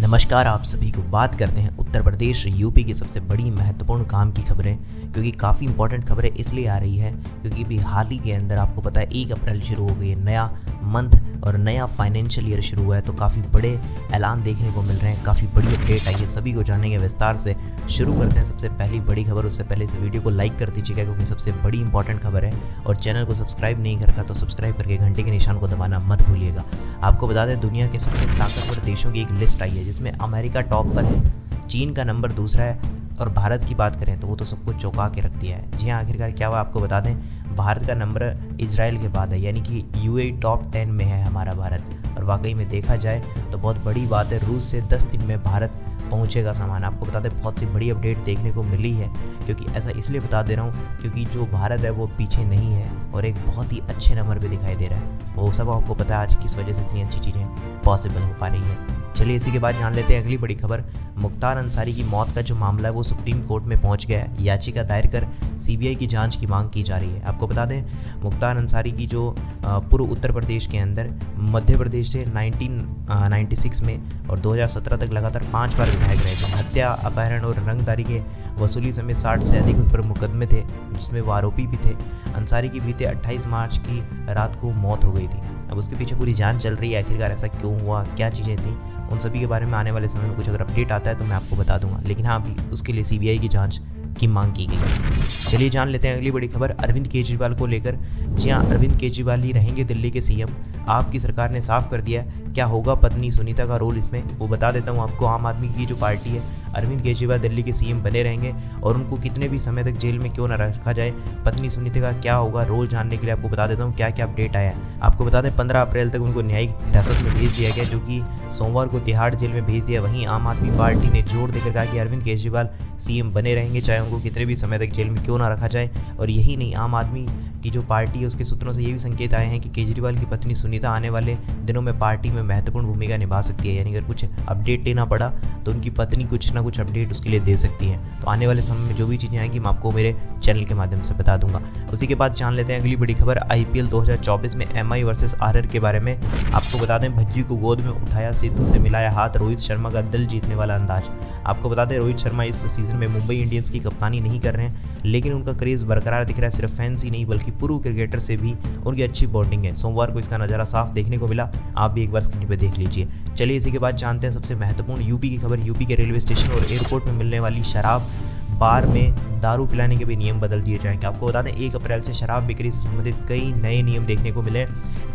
नमस्कार, आप सभी को बात करते हैं उत्तर प्रदेश यूपी की सबसे बड़ी महत्वपूर्ण काम की खबरें, क्योंकि काफ़ी इंपॉर्टेंट खबरें इसलिए आ रही है क्योंकि भी हाल ही के अंदर आपको पता है 1 अप्रैल शुरू हो गई है नया मंथ और नया फाइनेंशियल ईयर शुरू हुआ है। तो काफ़ी बड़े ऐलान देखने को मिल रहे हैं, काफ़ी बड़ी अपडेट आई है, सभी को जानेंगे विस्तार से। शुरू करते हैं सबसे पहली बड़ी खबर। उससे पहले इस वीडियो को लाइक कर दीजिएगा क्योंकि सबसे बड़ी इंपॉर्टेंट खबर है, और चैनल को सब्सक्राइब नहीं कर रखा तो सब्सक्राइब करके घंटे के निशान को दबाना मत भूलिएगा। आपको बता दें दुनिया के सबसे ताकतवर देशों की एक लिस्ट आई है जिसमें अमेरिका टॉप पर है, चीन का नंबर दूसरा है, और भारत की बात करें तो वो तो सबको चौंका के रख दिया है। जी हाँ, आखिरकार क्या हुआ आपको बता दें, भारत का नंबर इजराइल के बाद है, यानी कि यूएई टॉप 10 में है हमारा भारत। और वाकई में देखा जाए तो बहुत बड़ी बात है, रूस से 10 दिन में भारत पहुंचेगा सामान। आपको बता दें बहुत सी बड़ी अपडेट देखने को मिली है, क्योंकि ऐसा इसलिए बता दे रहा हूँ क्योंकि जो भारत है वो पीछे नहीं है और एक बहुत ही अच्छे नंबर पे दिखाई दे रहा है। वो सब आपको पता है आज किस वजह से इतनी अच्छी चीज़ें पॉसिबल हो पा रही है। चलिए इसी के बाद जान लेते हैं अगली बड़ी खबर। मुख्तार अंसारी की मौत का जो मामला है वो सुप्रीम कोर्ट में पहुंच गया है। याचिका दायर कर सीबीआई की जांच की मांग की जा रही है। आपको बता दें मुख्तार अंसारी की जो पूर्व उत्तर प्रदेश के अंदर मध्य प्रदेश से 1996 में और 2017 तक लगातार 5 बार विधायक रहे थे। हत्या, अपहरण और रंगदारी के वसूली समेत 60 से अधिक उन पर मुकदमे थे जिसमें वो आरोपी भी थे। अंसारी की बीते 28 मार्च की रात को मौत हो गई थी। अब उसके पीछे पूरी जांच चल रही है, आखिरकार ऐसा क्यों हुआ, क्या चीज़ें थी, उन सभी के बारे में आने वाले समय में कुछ अगर अपडेट आता है तो मैं आपको बता दूंगा। लेकिन हाँ, अभी उसके लिए सीबीआई की जांच की मांग की गई है। चलिए जान लेते हैं अगली बड़ी खबर अरविंद केजरीवाल को लेकर। जी हाँ, अरविंद केजरीवाल ही रहेंगे दिल्ली के सीएम। आपकी सरकार ने साफ कर दिया क्या होगा पत्नी सुनीता का रोल इसमें, वो बता देता हूँ आपको। आम आदमी की जो पार्टी है, अरविंद केजरीवाल दिल्ली के सीएम बने रहेंगे और उनको कितने भी समय तक जेल में क्यों न रखा जाए, पत्नी सुनीता का क्या होगा रोल जानने के लिए आपको बता देता हूँ क्या क्या अपडेट आया है। आपको बता दें 15 अप्रैल तक उनको न्यायिक हिरासत में भेज दिया गया, जो कि सोमवार को तिहाड़ जेल में भेज दिया। वहीं आम आदमी पार्टी ने जोर देकर कहा कि अरविंद केजरीवाल सीएम बने रहेंगे, चाहे उनको कितने भी समय तक जेल में क्यों ना रखा जाए। और यही नहीं, आम आदमी की जो पार्टी है उसके सूत्रों से ये भी संकेत आए हैं कि केजरीवाल की पत्नी सुनीता आने वाले दिनों में पार्टी में महत्वपूर्ण भूमिका निभा सकती है। यानी अगर कुछ अपडेट लेना पड़ा तो उनकी पत्नी कुछ ना कुछ अपडेट उसके लिए दे सकती है। तो आने वाले समय में जो भी चीज़ें आएंगी मैं आपको मेरे चैनल के माध्यम से बता दूंगा। उसी के बाद जान लेते हैं अगली बड़ी खबर आईपीएल 2024 में एमआई वर्सेस आरआर के बारे में। आपको बता दें भज्जी को गोद में उठाया, सिद्धू से मिलाया हाथ, रोहित शर्मा का दिल जीतने वाला अंदाज। आपको बता दें रोहित शर्मा इस सीजन में मुंबई इंडियंस की कप्तानी नहीं कर रहे हैं, लेकिन उनका क्रेज बरकरार दिख रहा है। सिर्फ फैंस ही नहीं बल्कि पूर्व क्रिकेटर से भी उनकी अच्छी बॉन्डिंग है। सोमवार को इसका नज़ारा साफ देखने को मिला, आप भी एक बार स्क्रीन पे देख लीजिए। चलिए इसी के बाद जानते हैं सबसे महत्वपूर्ण यूपी की खबर। यूपी के रेलवे स्टेशन और एयरपोर्ट में मिलने वाली शराब, बार में दारू पिलाने के भी नियम बदल दिए जाएंगे। आपको बता दें 1 अप्रैल से शराब बिक्री से संबंधित कई नए नियम देखने को मिले।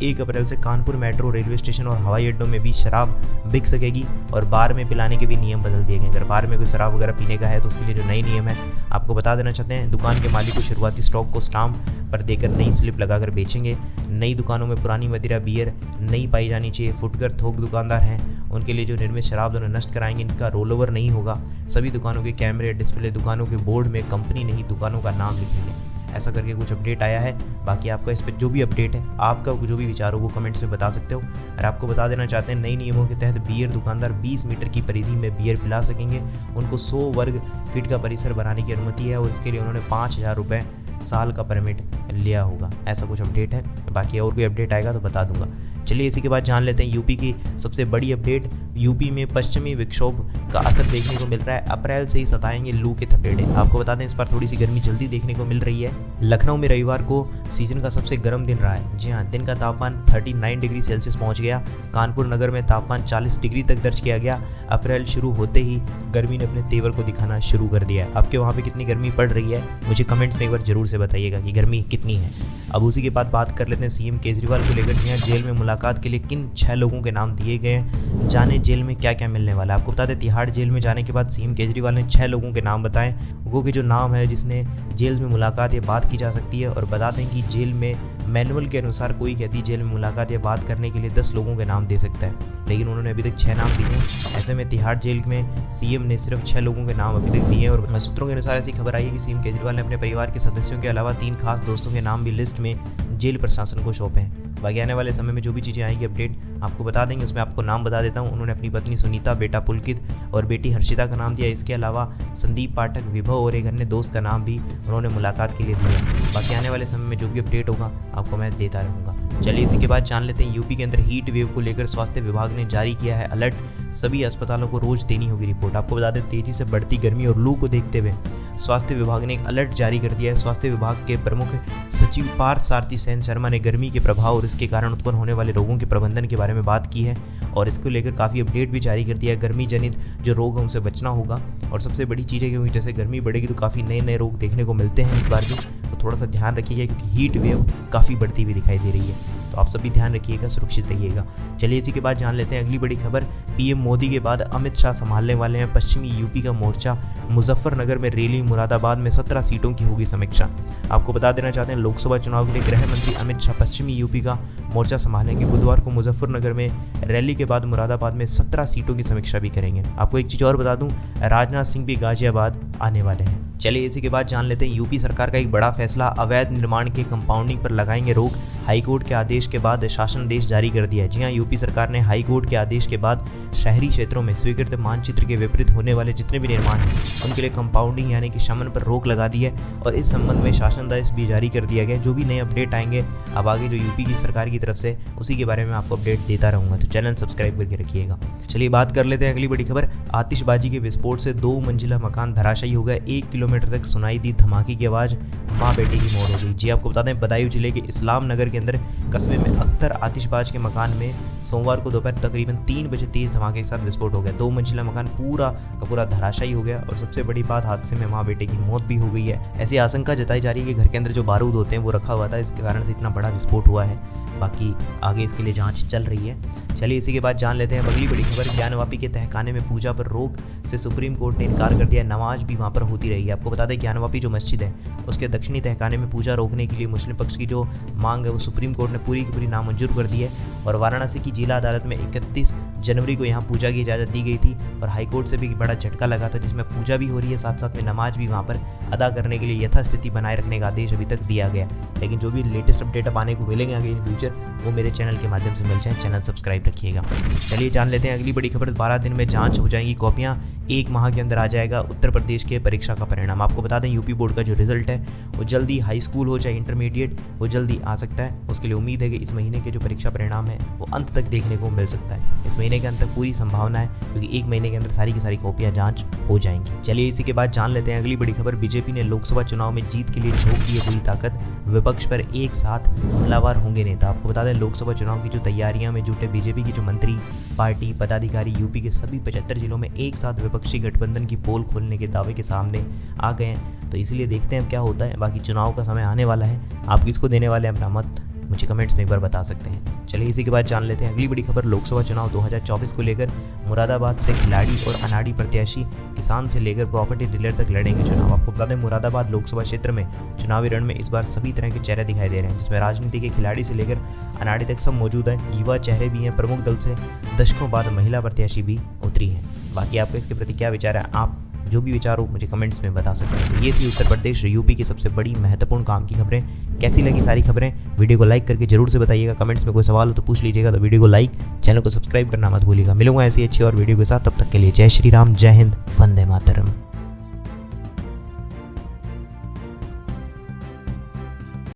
1 अप्रैल से कानपुर मेट्रो, रेलवे स्टेशन और हवाई अड्डों में भी शराब बिक सकेगी और बार में पिलाने के भी नियम बदल दिए गए। अगर बार में कोई शराब वगैरह पीने का है तो उसके लिए जो नए नियम है आपको बता देना चाहते हैं। दुकान के मालिक को शुरुआती स्टॉक को स्टाम्प पर देकर नई स्लिप लगाकर बेचेंगे। नई दुकानों में पुरानी मदिरा बियर नहीं पाई जानी चाहिए। फुटकर थोक दुकानदार हैं उनके लिए जो निर्मित शराब दोनों नष्ट कराएंगे, इनका रोल ओवर नहीं होगा। सभी दुकानों के कैमरे, डिस्प्ले, दुकानों के बोर्ड में कंपनी नहीं दुकानों का नाम लिखेंगे। ऐसा करके कुछ अपडेट आया है। बाकी आपका इस पर जो भी अपडेट है, आपका जो भी विचार हो वो कमेंट्स में बता सकते हो। और आपको बता देना चाहते हैं नए नियमों के तहत बियर दुकानदार 20 मीटर की परिधि में बियर पिला सकेंगे। उनको 100 वर्ग फीट का परिसर बनाने की अनुमति है और इसके लिए उन्होंने 5,000 रुपये साल का परमिट लिया होगा। ऐसा कुछ अपडेट है। बाकी और कोई अपडेट आएगा तो बता दूंगा। चलिए इसी के बाद जान लेते हैं यूपी की सबसे बड़ी अपडेट। यूपी में पश्चिमी विक्षोभ का असर देखने को मिल रहा है। अप्रैल से ही सताएंगे लू के थपेड़े। आपको बता दें इस बार थोड़ी सी गर्मी जल्दी देखने को मिल रही है। लखनऊ में रविवार को सीजन का सबसे गर्म दिन रहा है। जी हाँ, दिन का तापमान 39 डिग्री सेल्सियस पहुंच गया। कानपुर नगर में तापमान 40 डिग्री तक दर्ज किया गया। अप्रैल शुरू होते ही गर्मी ने अपने तेवर को दिखाना शुरू कर दिया है। आपके वहाँ पे कितनी गर्मी पड़ रही है मुझे कमेंट्स में एक बार जरूर से बताइएगा कि गर्मी कितनी है। अब उसी के बाद बात कर लेते हैं सीएम केजरीवाल को लेकर। यहाँ जेल में मुलाकात के लिए किन 6 लोगों के नाम दिए गए हैं, जाने जेल में क्या क्या मिलने वाला है। आपको बता दें तिहाड़ जेल में जाने के बाद सीएम केजरीवाल ने 6 लोगों के नाम बताएं। वो के जो नाम है जिसने जेल में मुलाकात या बात की जा सकती है। और बता दें कि जेल में मैनुअल के अनुसार कोई कैदी जेल में मुलाकात या बात करने के लिए 10 लोगों के नाम दे सकता है, लेकिन उन्होंने अभी तक 6 नाम दिए हैं। ऐसे में तिहाड़ जेल में सीएम ने सिर्फ 6 लोगों के नाम अभी तक दिए हैं। और सूत्रों के अनुसार ऐसी खबर आई है कि सीएम केजरीवाल ने अपने परिवार के सदस्यों के अलावा 3 खास दोस्तों के नाम भी लिस्ट में जेल प्रशासन को सौंपे हैं। बाकी आने वाले समय में जो भी चीज़ें आएंगी अपडेट आपको बता देंगे। उसमें आपको नाम बता देता हूँ। उन्होंने अपनी पत्नी सुनीता, बेटा पुलकित और बेटी हर्षिता का नाम दिया। इसके अलावा संदीप पाठक, विभव और एक अन्य दोस्त का नाम भी उन्होंने मुलाकात के लिए दिया। बाकी आने वाले समय में जो भी अपडेट होगा आपको मैं देता रहूँगा। चलिए इसी के बाद जान लेते हैं यूपी के अंदर हीट वेव को लेकर स्वास्थ्य विभाग ने जारी किया है अलर्ट। सभी अस्पतालों को रोज देनी होगी रिपोर्ट। आपको बता दें, तेजी से बढ़ती गर्मी और लू को देखते हुए स्वास्थ्य विभाग ने एक अलर्ट जारी कर दिया है। स्वास्थ्य विभाग के प्रमुख सचिव पार्थ सारथी सेन शर्मा ने गर्मी के प्रभाव और इसके कारण उत्पन्न होने वाले रोगों के प्रबंधन के बारे में बात की है और इसको लेकर काफ़ी अपडेट भी जारी कर दिया है। गर्मी जनित जो रोग है उनसे बचना होगा और सबसे बड़ी चीज़ है क्योंकि जैसे गर्मी बढ़ेगी तो काफ़ी नए नए रोग देखने को मिलते हैं इस बार भी, तो थोड़ा सा ध्यान रखिएगा क्योंकि हीट वेव काफ़ी बढ़ती हुई दिखाई दे रही है। तो आप सभी ध्यान रखिएगा, सुरक्षित रहिएगा। चलिए इसी के बाद जान लेते हैं अगली बड़ी खबर। पीएम मोदी के बाद अमित शाह संभालने वाले हैं पश्चिमी यूपी का मोर्चा। मुजफ्फरनगर में रैली, मुरादाबाद में 17 सीटों की होगी समीक्षा। आपको बता देना चाहते हैं लोकसभा चुनाव के लिए गृह मंत्री अमित शाह पश्चिमी यूपी का मोर्चा संभालेंगे। बुधवार को मुजफ्फरनगर में रैली के बाद मुरादाबाद में 17 सीटों की समीक्षा भी करेंगे। आपको एक चीज़ और बता दूं, राजनाथ सिंह भी गाजियाबाद आने वाले हैं। चलिए इसी के बाद जान लेते हैं यूपी सरकार का एक बड़ा फैसला, अवैध निर्माण के कंपाउंडिंग पर लगाएंगे रोक। हाईकोर्ट के आदेश के बाद शासनादेश जारी कर दिया है। जी हां, यूपी सरकार ने हाईकोर्ट के आदेश के बाद शहरी क्षेत्रों में स्वीकृत मानचित्र के विपरीत होने वाले जितने भी निर्माण हैं उनके लिए कंपाउंडिंग यानी कि शमन पर रोक लगा दी है और इस संबंध में शासनादेश भी जारी कर दिया गया। जो भी नए अपडेट आएंगे अब आगे जो यूपी की सरकार की तरफ से उसी के बारे में आपको अपडेट देता रहूँगा, तो चैनल सब्सक्राइब करके रखिएगा। चलिए बात कर लेते हैं अगली बड़ी खबर। आतिशबाजी के विस्फोट से 2 मंजिला मकान धराशायी हो गया। 1 किलोमीटर तक सुनाई दी धमाके की आवाज़, माँ बेटे की मौत हो गई। जी आपको बता दें, बदायूं जिले के इस्लाम नगर के अंदर कस्बे में अख्तर आतिशबाज के मकान में सोमवार को दोपहर तकरीबन 3 बजे तेज धमाके के साथ विस्फोट हो गया। 2 मंजिला मकान पूरा का पूरा धराशायी हो गया और सबसे बड़ी बात, हादसे में माँ बेटे की मौत भी हो गई है। ऐसी आशंका जताई जा रही है कि घर के अंदर जो बारूद होते हैं वो रखा हुआ था, इसके कारण से इतना बड़ा विस्फोट हुआ है। बाकी आगे इसके लिए जांच चल रही है। चलिए इसी के बाद जान लेते हैं अगली बड़ी खबर। ज्ञानवापी के तहखाने में पूजा पर रोक से सुप्रीम कोर्ट ने इनकार कर दिया। नमाज भी वहां पर होती रही है। आपको बता दें, ज्ञानवापी जो मस्जिद है उसके दक्षिणी तहखाने में पूजा रोकने के लिए मुस्लिम पक्ष की जो मांग है वो सुप्रीम कोर्ट ने पूरी की पूरी नामंजूर कर दी है और वाराणसी की जिला अदालत में 31 जनवरी को यहाँ पूजा की इजाज़त दी गई थी और हाईकोर्ट से भी बड़ा झटका लगा था, जिसमें पूजा भी हो रही है, साथ साथ में नमाज भी वहाँ पर अदा करने के लिए यथास्थिति बनाए रखने का आदेश अभी तक दिया गया। लेकिन जो भी लेटेस्ट अपडेट अब आने को मिलेंगे आगे इन फ्यूचर वो मेरे चैनल के माध्यम से मिल जाए। चैनल सब्सक्राइब रखिएगा। चलिए जान लेते हैं अगली बड़ी खबर। 12 दिन में जांच हो जाएंगी कॉपियां, 1 माह के अंदर आ जाएगा उत्तर प्रदेश के परीक्षा का परिणाम। आपको बता दें, यूपी बोर्ड का जो रिजल्ट है वो जल्दी, हाई स्कूल हो चाहे इंटरमीडिएट, वो जल्दी आ सकता है। उसके लिए उम्मीद है कि इस महीने के जो परीक्षा परिणाम है वो अंत तक देखने को मिल सकता है। इस महीने के अंत तक पूरी संभावना है क्योंकि 1 महीने के अंदर सारी की सारी कॉपियां जांच हो जाएंगी। चलिए इसी के बाद जान लेते हैं अगली बड़ी खबर। बीजेपी ने लोकसभा चुनाव में जीत के लिए झोंक दी है पूरी ताकत, विपक्ष पर एक साथ हमलावर होंगे नेता। आपको बता दें, लोकसभा चुनाव की जो तैयारियां में जुटे बीजेपी की जो मंत्री, पार्टी, पदाधिकारी यूपी के सभी 75 जिलों में एक साथ विपक्षी गठबंधन की पोल खोलने के दावे के सामने आ गए हैं। तो इसलिए देखते हैं अब क्या होता है। बाकी चुनाव का समय आने वाला है, आप किसको देने वाले हैं अपना मत मुझे कमेंट्स में एक बार बता सकते हैं। चलिए इसी के बाद जान लेते हैं अगली बड़ी खबर। लोकसभा चुनाव 2024 को लेकर मुरादाबाद से खिलाड़ी और अनाड़ी प्रत्याशी, किसान से लेकर प्रॉपर्टी डीलर तक लड़ेंगे चुनाव। आपको बता दें, मुरादाबाद लोकसभा क्षेत्र में चुनावी रण में इस बार सभी तरह के चेहरे दिखाई दे रहे हैं, जिसमें राजनीति के खिलाड़ी से लेकर अनाड़ी तक सब मौजूद हैं। युवा चेहरे भी हैं। प्रमुख दल से दशकों बाद महिला प्रत्याशी भी उतरी हैं। बाकी आपको इसके प्रति क्या विचार है, आप जो भी विचार हो मुझे कमेंट्स में बता सकते हैं। तो ये थी उत्तर प्रदेश यूपी की सबसे बड़ी महत्वपूर्ण काम की खबरें। कैसी लगी सारी खबरें, वीडियो को लाइक करके जरूर से बताइएगा। कमेंट्स में कोई सवाल हो तो पूछ लीजिएगा। तो वीडियो को लाइक, चैनल को सब्सक्राइब करना मत भूलिएगा। मिलूंगा ऐसी अच्छी और वीडियो के साथ, तब तक के लिए जय श्री राम, जय हिंद, वंदे मातरम।